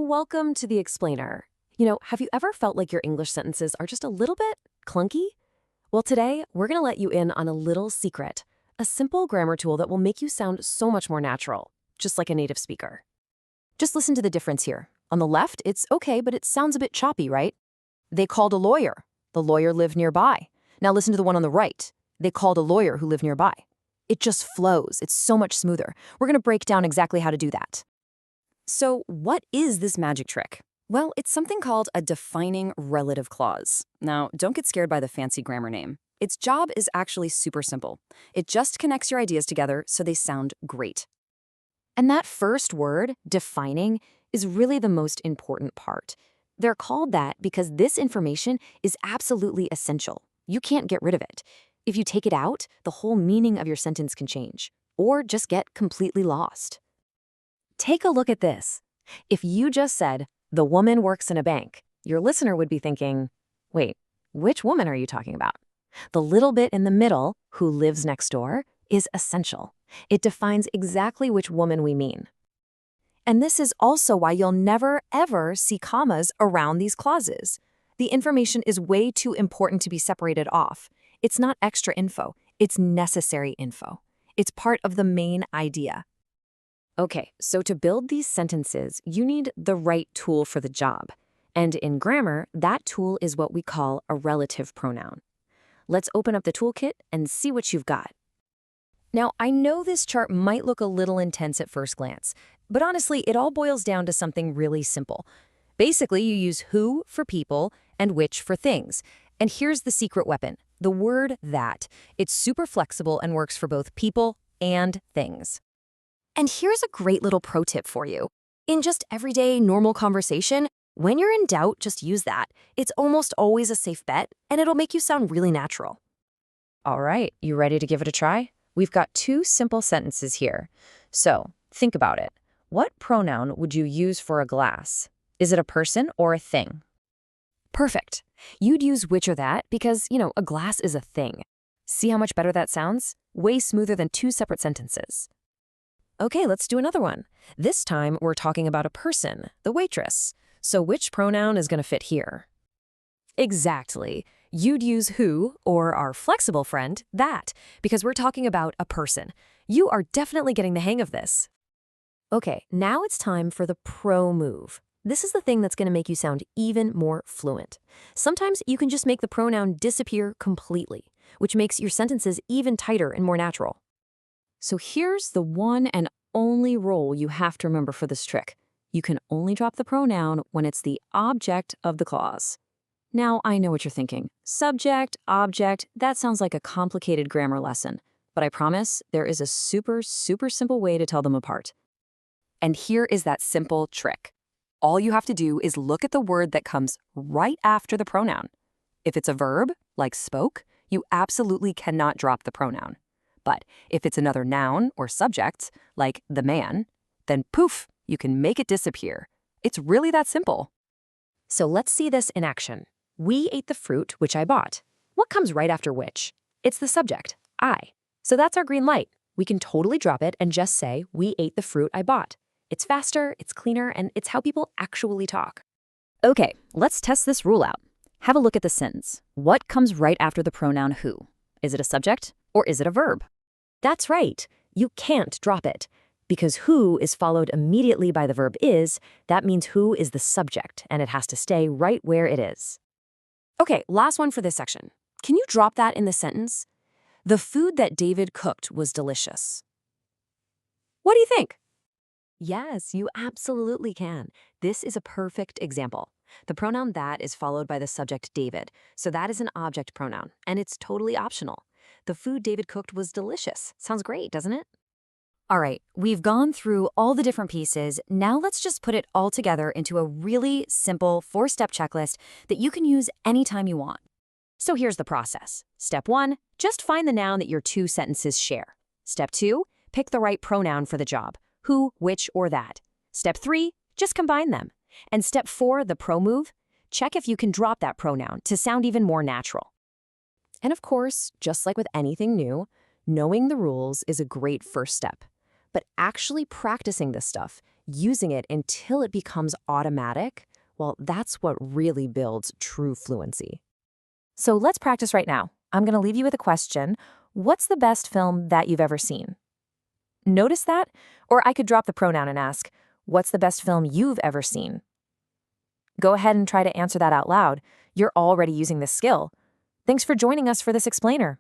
welcome to The Explainer. Have you ever felt like your English sentences are just a little bit clunky? Well, today, we're going to let you in on a little secret, a simple grammar tool that will make you sound so much more natural, just like a native speaker. Just listen to the difference here. On the left, it's okay, but it sounds a bit choppy, right? They called a lawyer. The lawyer lived nearby. Now listen to the one on the right. They called a lawyer who lived nearby. It just flows. It's so much smoother. We're going to break down exactly how to do that. So what is this magic trick? Well, it's something called a defining relative clause. Now, don't get scared by the fancy grammar name. Its job is actually super simple. It just connects your ideas together so they sound great. And that first word, defining, is really the most important part. They're called that because this information is absolutely essential. You can't get rid of it. If you take it out, the whole meaning of your sentence can change, or just get completely lost. Take a look at this. If you just said, the woman works in a bank, your listener would be thinking, wait, which woman are you talking about? The little bit in the middle, who lives next door, is essential. It defines exactly which woman we mean. And this is also why you'll never, ever see commas around these clauses. The information is way too important to be separated off. It's not extra info, it's necessary info. It's part of the main idea. Okay, so to build these sentences, you need the right tool for the job. And in grammar, that tool is what we call a relative pronoun. Let's open up the toolkit and see what you've got. Now, I know this chart might look a little intense at first glance, but honestly, it all boils down to something really simple. Basically, you use who for people and which for things. And here's the secret weapon, the word that. It's super flexible and works for both people and things. And here's a great little pro tip for you. In just everyday, normal conversation, when you're in doubt, just use that. It's almost always a safe bet, and it'll make you sound really natural. All right, you ready to give it a try? We've got two simple sentences here. So, think about it. What pronoun would you use for a glass? Is it a person or a thing? Perfect. You'd use which or that because, a glass is a thing. See how much better that sounds? Way smoother than two separate sentences. Okay, let's do another one. This time, we're talking about a person, the waitress. So which pronoun is going to fit here? Exactly. You'd use who, or our flexible friend, that, because we're talking about a person. You are definitely getting the hang of this. Okay, now it's time for the pro move. This is the thing that's going to make you sound even more fluent. Sometimes you can just make the pronoun disappear completely, which makes your sentences even tighter and more natural. So here's the one and only rule you have to remember for this trick. You can only drop the pronoun when it's the object of the clause. Now, I know what you're thinking. Subject, object, that sounds like a complicated grammar lesson. But I promise there is a super, super simple way to tell them apart. And here is that simple trick. All you have to do is look at the word that comes right after the pronoun. If it's a verb, like spoke, you absolutely cannot drop the pronoun. But if it's another noun or subject, like the man, then poof, you can make it disappear. It's really that simple. So let's see this in action. We ate the fruit which I bought. What comes right after which? It's the subject, I. So that's our green light. We can totally drop it and just say, we ate the fruit I bought. It's faster, it's cleaner, and it's how people actually talk. Okay, let's test this rule out. Have a look at the sentence. What comes right after the pronoun who? Is it a subject or is it a verb? That's right. You can't drop it. Because who is followed immediately by the verb is, that means who is the subject, and it has to stay right where it is. Okay, last one for this section. Can you drop that in the sentence? The food that David cooked was delicious. What do you think? Yes, you absolutely can. This is a perfect example. The pronoun that is followed by the subject David, so that is an object pronoun, and it's totally optional. The food David cooked was delicious. Sounds great, doesn't it? All right, we've gone through all the different pieces. Now let's just put it all together into a really simple 4-step checklist that you can use anytime you want. So here's the process. Step 1, just find the noun that your two sentences share. Step 2, pick the right pronoun for the job, who, which, or that. Step 3, just combine them. And step 4, the pro move, check if you can drop that pronoun to sound even more natural. And of course, just like with anything new, knowing the rules is a great first step. But actually practicing this stuff using it until it becomes automatic, well, that's what really builds true fluency. So let's practice right now. I'm going to leave you with a question. What's the best film that you've ever seen? Notice that? Or I could drop the pronoun and ask, what's the best film you've ever seen? Go ahead and try to answer that out loud. You're already using this skill. Thanks for joining us for this explainer.